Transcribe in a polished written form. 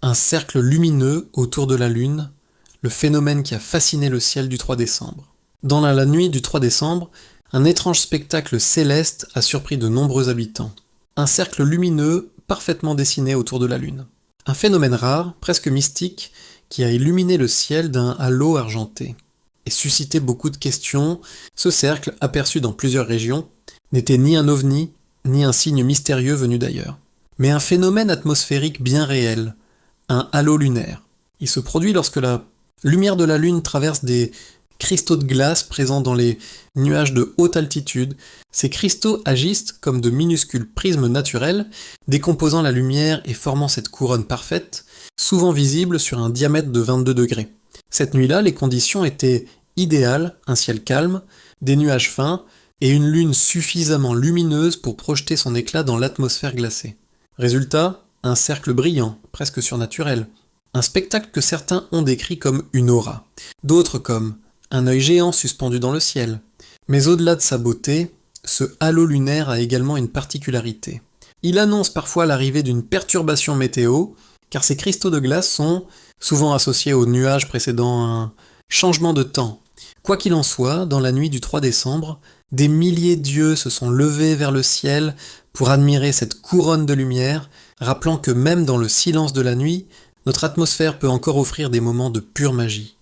un cercle lumineux autour de la Lune, le phénomène qui a fasciné le ciel du 3 décembre. Dans la nuit du 3 décembre, un étrange spectacle céleste a surpris de nombreux habitants. Un cercle lumineux parfaitement dessiné autour de la Lune. Un phénomène rare, presque mystique, qui a illuminé le ciel d'un halo argenté. Et suscité beaucoup de questions, ce cercle, aperçu dans plusieurs régions, n'était ni un ovni, ni un signe mystérieux venu d'ailleurs. Mais un phénomène atmosphérique bien réel, un halo lunaire. Il se produit lorsque la lumière de la Lune traverse des cristaux de glace présents dans les nuages de haute altitude. Ces cristaux agissent comme de minuscules prismes naturels, décomposant la lumière et formant cette couronne parfaite, souvent visible sur un diamètre de 22 degrés. Cette nuit-là, les conditions étaient idéales, un ciel calme, des nuages fins et une lune suffisamment lumineuse pour projeter son éclat dans l'atmosphère glacée. Résultat, un cercle brillant, presque surnaturel. Un spectacle que certains ont décrit comme une aura, d'autres comme un œil géant suspendu dans le ciel. Mais au-delà de sa beauté, ce halo lunaire a également une particularité. Il annonce parfois l'arrivée d'une perturbation météo, car ces cristaux de glace sont souvent associés aux nuages précédant un changement de temps. Quoi qu'il en soit, dans la nuit du 3 décembre, des milliers d'yeux se sont levés vers le ciel pour admirer cette couronne de lumière, rappelant que même dans le silence de la nuit, notre atmosphère peut encore offrir des moments de pure magie.